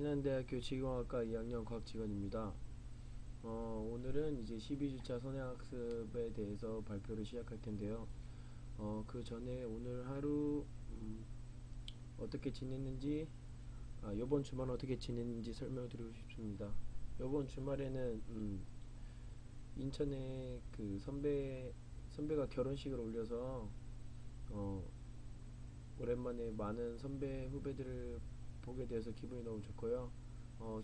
신한대학교 지구공학과 2학년 과학직원입니다. 오늘은 이제 12주차 선행학습에 대해서 발표를 시작할 텐데요. 그 전에 오늘 하루 어떻게 지냈는지, 요번 주말 어떻게 지냈는지 설명드리고 싶습니다. 요번 주말에는 인천에 그 선배가 결혼식을 올려서 오랜만에 많은 선배 후배들을 보게 돼서 기분이 너무 좋고요.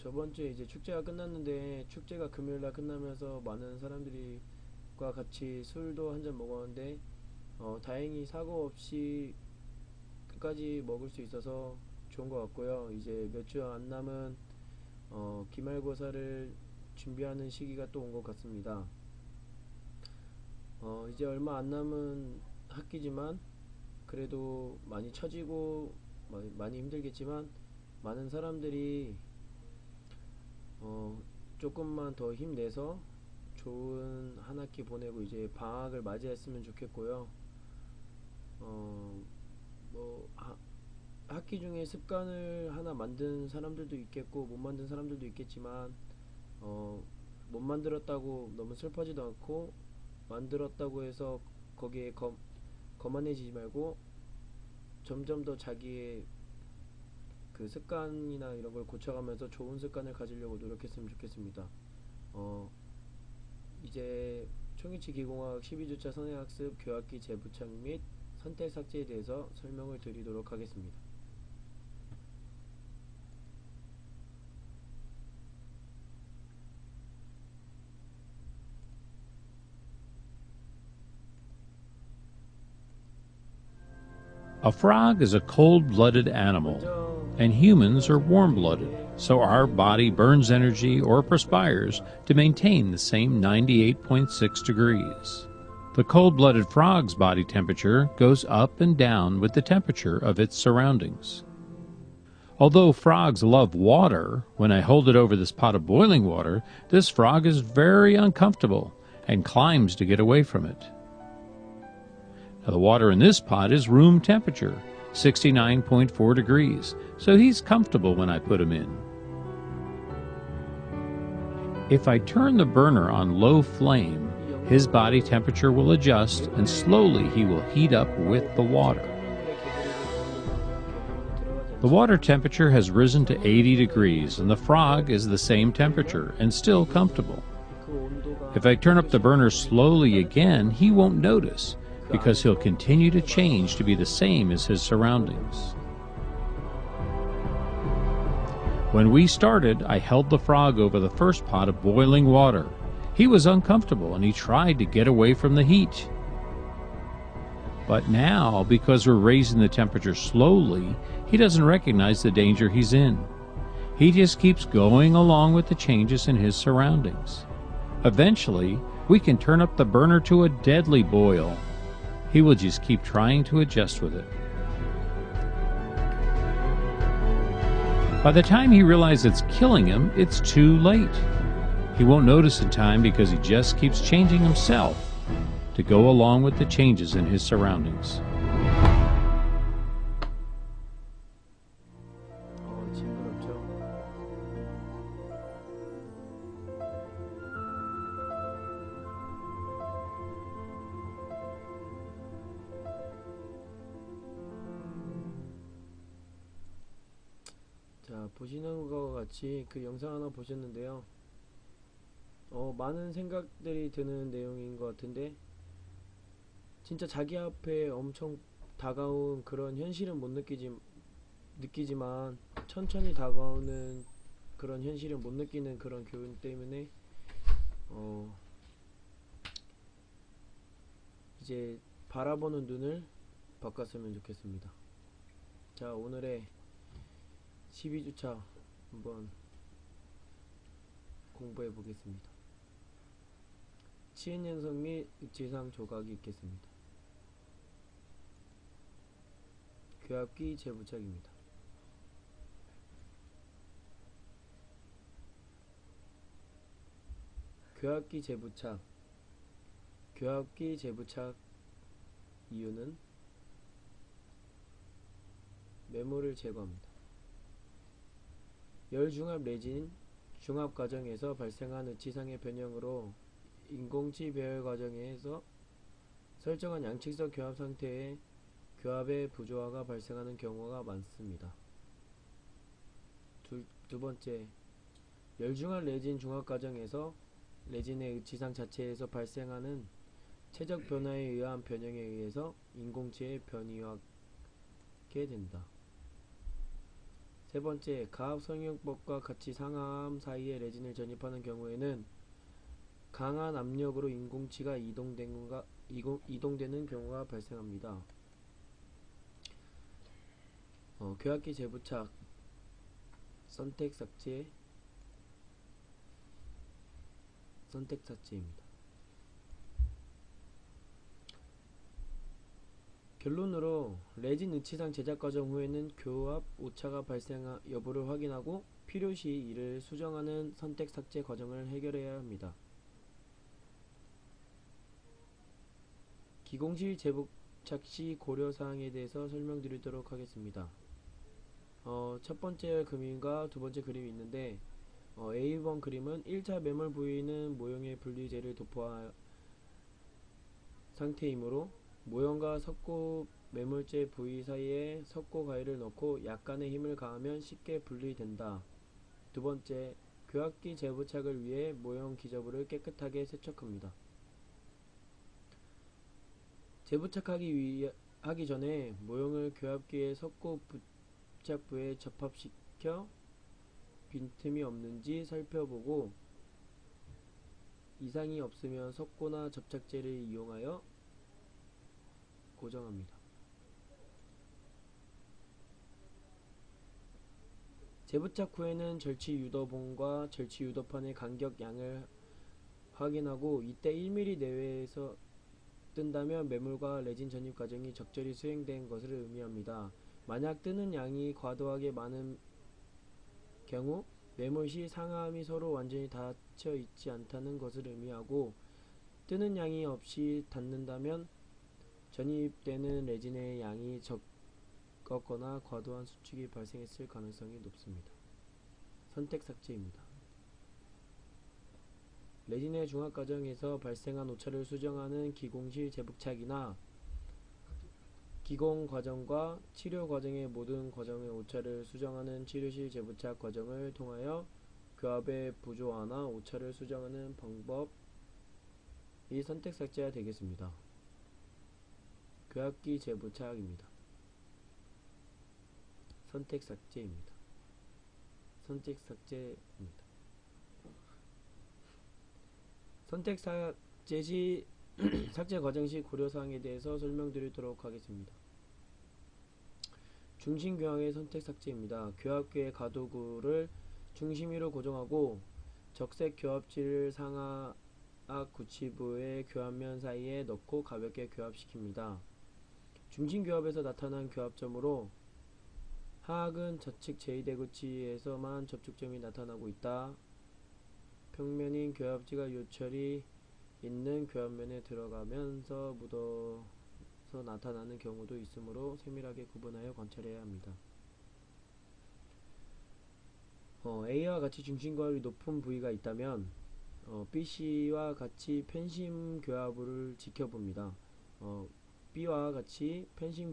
저번 주에 이제 축제가 끝났는데, 축제가 금요일날 끝나면서 많은 사람들과 같이 술도 한 잔 먹었는데, 다행히 사고 없이 끝까지 먹을 수 있어서 좋은 것 같고요. 이제 몇 주 안 남은 기말고사를 준비하는 시기가 또 온 것 같습니다. 이제 얼마 안 남은 학기지만 그래도 많이 처지고 많이 힘들겠지만, 많은 사람들이 조금만 더 힘내서 좋은 한 학기 보내고 이제 방학을 맞이했으면 좋겠고요. 뭐 학기 중에 습관을 하나 만든 사람들도 있겠고 못 만든 사람들도 있겠지만, 못 만들었다고 너무 슬퍼지도 않고, 만들었다고 해서 거기에 거만해지지 말고 점점 더 자기의 그 습관이나 이런 걸 고쳐가면서 좋은 습관을 가지려고 노력했으면 좋겠습니다. 이제 총이치 기공학 12주차 선행학습 교학기 재부착 및 선택 삭제에 대해서 설명을 드리도록 하겠습니다. A frog is a cold-blooded animal, and humans are warm-blooded, so our body burns energy or perspires to maintain the same 98.6 degrees. The cold-blooded frog's body temperature goes up and down with the temperature of its surroundings. Although frogs love water, when I hold it over this pot of boiling water, this frog is very uncomfortable and climbs to get away from it. Now, the water in this pot is room temperature, 69.4 degrees, so he's comfortable when I put him in. If I turn the burner on low flame, his body temperature will adjust and slowly he will heat up with the water. The water temperature has risen to 80 degrees and the frog is the same temperature and still comfortable. If I turn up the burner slowly again, he won't notice, because he'll continue to change to be the same as his surroundings. When we started, I held the frog over the first pot of boiling water. He was uncomfortable and he tried to get away from the heat. But now, because we're raising the temperature slowly, he doesn't recognize the danger he's in. He just keeps going along with the changes in his surroundings. Eventually, we can turn up the burner to a deadly boil. He will just keep trying to adjust with it. By the time he realizes it's killing him, it's too late. He won't notice in time because he just keeps changing himself to go along with the changes in his surroundings. 자, 보시는 것과 같이 그 영상 하나 보셨는데요. 많은 생각들이 드는 내용인 것 같은데, 진짜 자기 앞에 엄청 다가온 그런 현실은 못 느끼지만 천천히 다가오는 그런 현실은 못 느끼는 그런 교훈 때문에 이제 바라보는 눈을 바꿨으면 좋겠습니다. 자, 오늘의 12주차 한번 공부해 보겠습니다. 치은 연성 및 읍지상 조각이 있겠습니다. 교합기 재부착입니다. 교합기 재부착 이유는 매물을 제거합니다. 열중합 레진 중합 과정에서 발생한 의치상의 변형으로 인공치 배열 과정에서 설정한 양측성 교합 상태에 교합의 부조화가 발생하는 경우가 많습니다. 두 번째, 열중합 레진 중합 과정에서 레진의 의치상 자체에서 발생하는 체적 변화에 의한 변형에 의해서 인공치에 변이하게 된다. 세 번째, 가압 성형법과 같이 상하암 사이에 레진을 전입하는 경우에는 강한 압력으로 인공치가 이동되는 경우가 발생합니다. 교합기 재부착, 선택 삭제입니다. 결론으로 레진 의치상 제작 과정 후에는 교합 오차가 발생 여부를 확인하고 필요시 이를 수정하는 선택 삭제 과정을 해결해야 합니다. 기공실 재부착 시 고려사항에 대해서 설명드리도록 하겠습니다. 첫 번째 그림과 두 번째 그림이 있는데 A1 그림은 1차 매몰 부위는 모형의 분리제를 도포한 상태이므로 모형과 석고 매몰제 부위 사이에 석고 가위를 넣고 약간의 힘을 가하면 쉽게 분리된다. 두 번째, 교합기 재부착을 위해 모형 기저부를 깨끗하게 세척합니다. 재부착하기 전에 모형을 교합기의 석고 부착부에 접합시켜 빈틈이 없는지 살펴보고 이상이 없으면 석고나 접착제를 이용하여 고정합니다. 재부착 후에는 절취 유도봉과 절취 유도판의 간격 양을 확인하고 이때 1mm 내외에서 뜬다면 매몰과 레진 전입 과정이 적절히 수행된 것을 의미합니다. 만약 뜨는 양이 과도하게 많은 경우 매몰 시 상하암이 서로 완전히 닫혀 있지 않다는 것을 의미하고 뜨는 양이 없이 닿는다면 전입되는 레진의 양이 적거나 과도한 수축이 발생했을 가능성이 높습니다. 선택 삭제입니다. 레진의 중합 과정에서 발생한 오차를 수정하는 기공실 재부착이나 기공 과정과 치료 과정의 모든 과정의 오차를 수정하는 치료실 재부착 과정을 통하여 교합의 부조화나 오차를 수정하는 방법이 선택 삭제가 되겠습니다. 교합기 재부착입니다. 선택 삭제입니다. 선택 삭제입니다. 선택 삭제 시 삭제 과정 시 고려사항에 대해서 설명드리도록 하겠습니다. 중심 교합의 선택 삭제입니다. 교합기의 가도구를 중심 위로 고정하고 적색 교합지를 상하악 구치부의 교합면 사이에 넣고 가볍게 교합시킵니다. 중심 교합에서 나타난 교합점으로 하악은 좌측 제2대구치에서만 접촉점이 나타나고 있다. 평면인 교합지가 요철이 있는 교합면에 들어가면서 묻어서 나타나는 경우도 있으므로 세밀하게 구분하여 관찰해야 합니다. A와 같이 중심교합이 높은 부위가 있다면 BC와 같이 편심 교합을 지켜봅니다. B와 같이 편심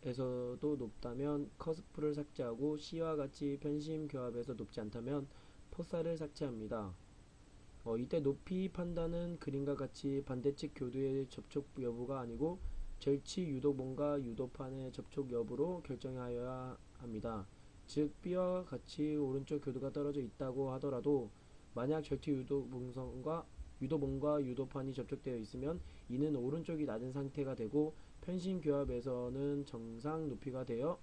교합에서도 높다면 커스프를 삭제하고 C와 같이 편심 교합에서 높지 않다면 포사를 삭제합니다. 이때 높이 판단은 그림과 같이 반대측 교두의 접촉 여부가 아니고 절취 유도봉과 유도판의 접촉 여부로 결정하여야 합니다. 즉 B와 같이 오른쪽 교두가 떨어져 있다고 하더라도 만약 절취 유도봉과 유도판이 접촉되어 있으면 이는 오른쪽이 낮은 상태가 되고 편심 교합에서는 정상 높이가 되어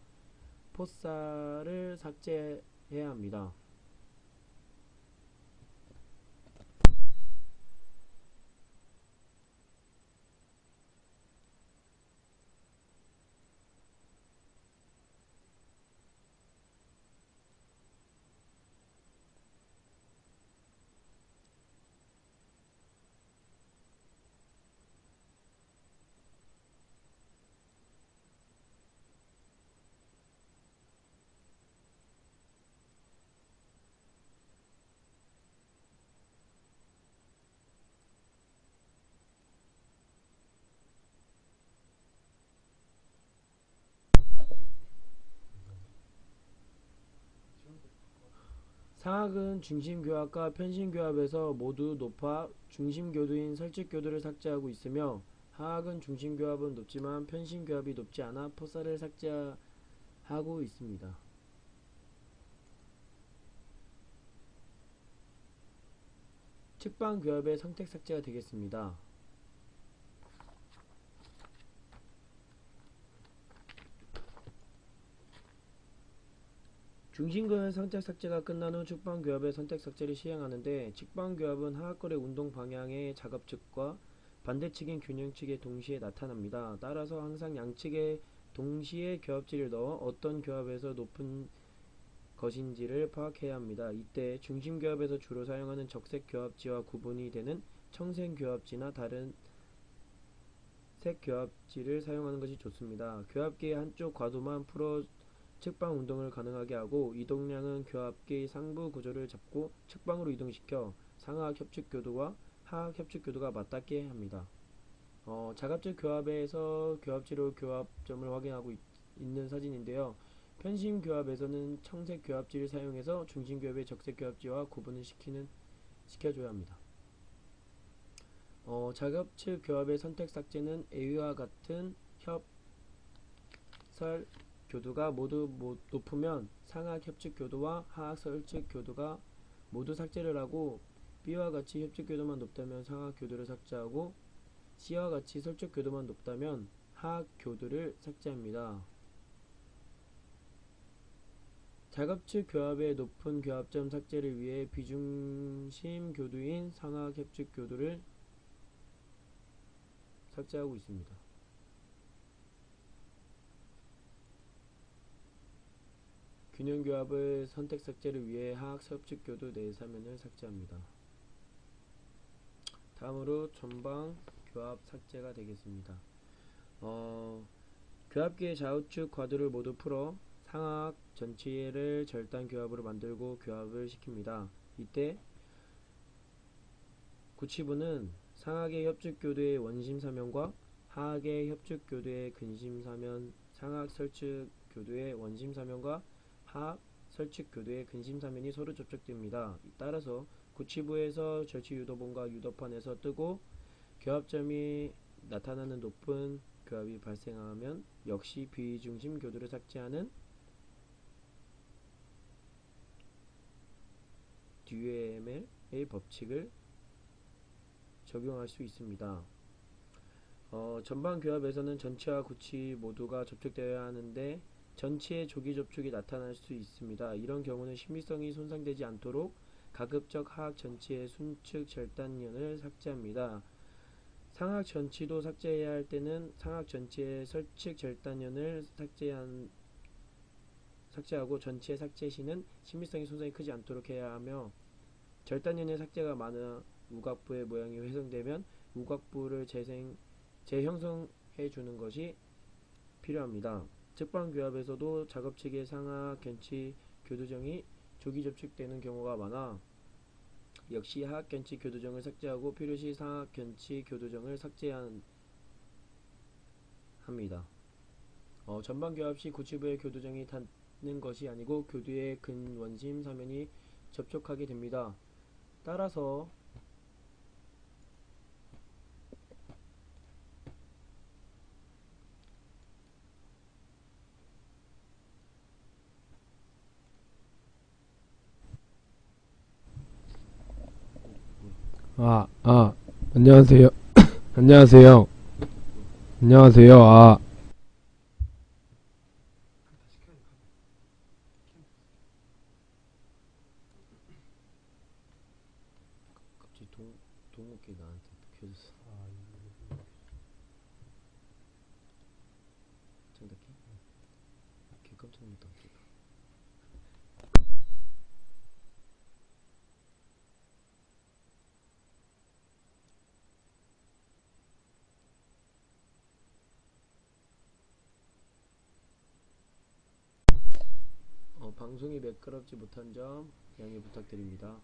포사를 삭제해야 합니다. 상학은 중심교합과 편심교합에서 모두 높아 중심교두인 설측교두를 삭제하고 있으며, 하학은 중심교합은 높지만 편심교합이 높지 않아 포사를 삭제하고 있습니다. 측방교합의 선택 삭제가 되겠습니다. 중심교합의 선택 삭제가 끝난 후 측방교합의 선택 삭제를 시행하는데, 측방교합은 하악거래 운동 방향의 작업측과 반대측인 균형측에 동시에 나타납니다. 따라서 항상 양측에 동시에 교합지를 넣어 어떤 교합에서 높은 것인지를 파악해야 합니다. 이때 중심교합에서 주로 사용하는 적색 교합지와 구분이 되는 청색 교합지나 다른 색 교합지를 사용하는 것이 좋습니다. 교합기의 한쪽 과도만 풀어 측방 운동을 가능하게 하고, 이동량은 교합기 상부 구조를 잡고 측방으로 이동시켜 상하악 협측 교도와 하악 협측 교도가 맞닿게 합니다. 자갑적 교합에서 교합지로 교합점을 확인하고 있는 사진인데요. 편심 교합에서는 청색 교합지를 사용해서 중심 교합의 적색 교합지와 구분을 시켜줘야 합니다. 자갑측 교합의 선택 삭제는 A와 같은 협, 설, 교도가 모두 높으면 상하악 협측 교도와 하악 설측 교도가 모두 삭제를 하고, B와 같이 협측 교도만 높다면 상하악 교도를 삭제하고, C와 같이 설측 교도만 높다면 하악 교도를 삭제합니다. 자갑측 교합의 높은 교합점 삭제를 위해 비중심 교도인 상하악 협측 교도를 삭제하고 있습니다. 균형교합의 선택 삭제를 위해 하악 협측 교도 내사면을 삭제합니다. 다음으로 전방 교합 삭제가 되겠습니다. 교합기의 좌우측 과도를 모두 풀어 상하악 전체를 절단 교합으로 만들고 교합을 시킵니다. 이때 구치부는 상하악의 협측 교도의 원심 사면과 하악의 협측 교도의 근심 사면, 상하악 설측 교도의 원심 사면과 하악 설측 교도의 근심 사면이 서로 접촉됩니다. 따라서 구치부에서 절취 유도본과 유도판에서 뜨고 교합점이 나타나는 높은 교합이 발생하면 역시 비중심 교도를 삭제하는 듀에멜의 법칙을 적용할 수 있습니다. 전방 교합에서는 전치와 구치 모두가 접촉되어야 하는데 전치의 조기 접촉이 나타날 수 있습니다. 이런 경우는 신비성이 손상되지 않도록 가급적 하악 전치의 순측 절단연을 삭제합니다. 상악 전치도 삭제해야 할 때는 상악 전치의 설측 절단연을 삭제하고, 전치의 삭제 시는 신비성이 손상이 크지 않도록 해야 하며, 절단연의 삭제가 많아 우각부의 모양이 훼손되면 우각부를 재형성해 주는 것이 필요합니다. 측방교합에서도 작업측의 상하악 견치 교도정이 조기 접촉되는 경우가 많아 역시 하악 견치 교도정을 삭제하고 필요시 상하악 견치 교도정을 삭제해야 합니다. 전방 교합 시 구치부의 교도정이 닿는 것이 아니고 교두의 근원심 사면이 접촉하게 됩니다. 따라서 안녕하세요. 안녕하세요. 안녕하세요. 갑자기 동욱이 나한테 켜졌어. 장닫기? 개 깜짝 놀랐다. 방송이 매끄럽지 못한 점 양해 부탁드립니다.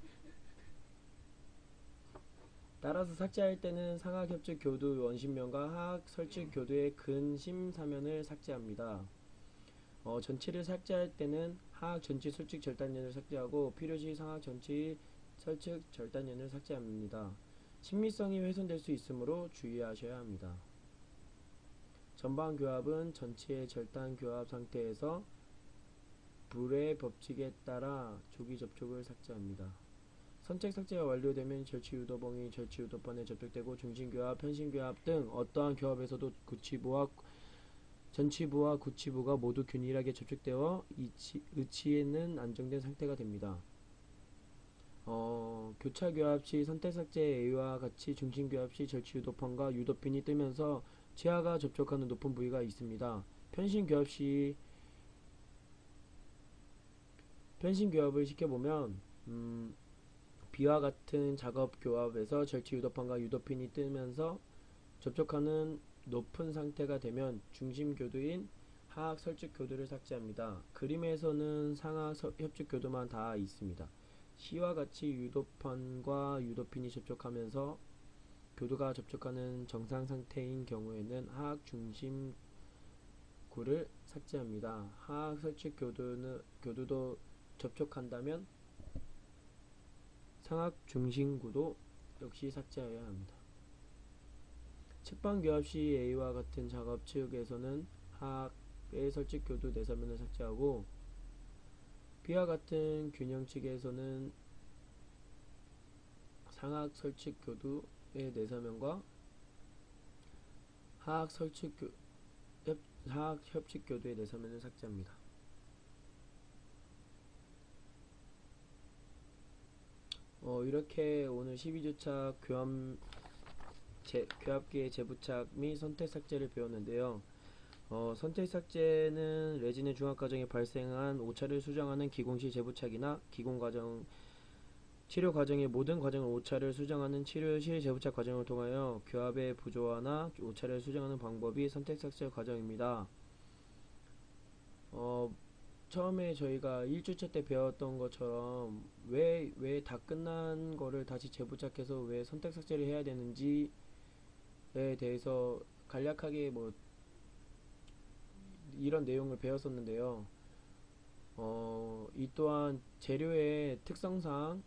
따라서 삭제할 때는 상하악 협측 교도 원심면과 하악 설측 교도의 근심 사면을 삭제합니다. 전체를 삭제할 때는 하악 전치 설측 절단연을 삭제하고 필요시 상악 전치 설측 절단연을 삭제합니다. 친밀성이 훼손될 수 있으므로 주의하셔야 합니다. 전방 교합은 전치의 절단 교합 상태에서 불의 법칙에 따라 조기 접촉을 삭제합니다. 선택 삭제가 완료되면 절치 유도봉이 절치 유도판에 접촉되고 중심 교합, 편심 교합 등 어떠한 교합에서도 전치부와 구치부가 모두 균일하게 접촉되어 의치는 안정된 상태가 됩니다. 교차 교합 시 선택 삭제 A와 같이 중심 교합 시 절치 유도판과 유도핀이 뜨면서 치아가 접촉하는 높은 부위가 있습니다. 편심 교합을 시켜보면 B와 같은 작업 교합에서 절치 유도판과 유도핀이 뜨면서 접촉하는 높은 상태가 되면 중심 교두인 하악 설측 교두를 삭제합니다. 그림에서는 상하 협측 교두만 닿아 있습니다. C와 같이 유도판과 유도핀이 접촉하면서 교두가 접촉하는 정상 상태인 경우에는 하악 중심구를 삭제합니다. 하악 설측 교두도 접촉한다면 상악 중심구도 역시 삭제해야 합니다. 측방 교합 시 A와 같은 작업 측에서는 하악의 설측 교두 내사면을 삭제하고 B와 같은 균형 측에서는 상악 설측 교두의 내사면과 하악 협측 교두의 내사면을 삭제합니다. 이렇게 오늘 12주차 교합기의 재부착 및 선택 삭제를 배웠는데요. 선택 삭제는 레진의 중합 과정에 발생한 오차를 수정하는 기공시 재부착이나 치료 과정의 모든 과정을 오차를 수정하는 치료시 재부착 과정을 통하여 교합의 부조화나 오차를 수정하는 방법이 선택 삭제 과정입니다. 처음에 저희가 1주차 때 배웠던 것처럼 왜 다 끝난 거를 다시 재부착해서 왜 선택 삭제를 해야 되는지에 대해서 간략하게 이런 내용을 배웠었는데요. 이 또한 재료의 특성상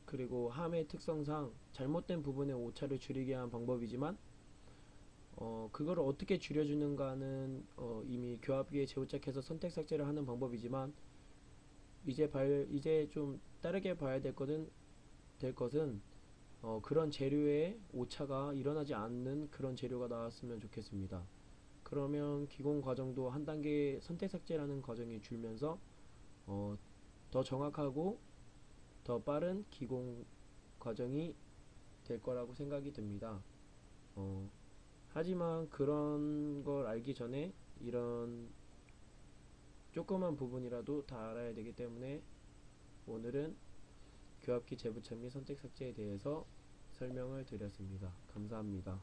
그리고 함의 특성상 잘못된 부분의 오차를 줄이게 한 방법이지만 그걸 어떻게 줄여주는가는 이미 교합기에 재부착해서 선택 삭제를 하는 방법이지만 이제 좀 다르게 봐야 될 것은 그런 재료의 오차가 일어나지 않는 그런 재료가 나왔으면 좋겠습니다. 그러면 기공 과정도 한 단계 선택 삭제라는 과정이 줄면서 더 정확하고 더 빠른 기공 과정이 될 거라고 생각이 듭니다. 하지만 그런 걸 알기 전에 이런 조그만 부분이라도 다 알아야 되기 때문에 오늘은 교합기 재부착 및 선택 삭제에 대해서 설명을 드렸습니다. 감사합니다.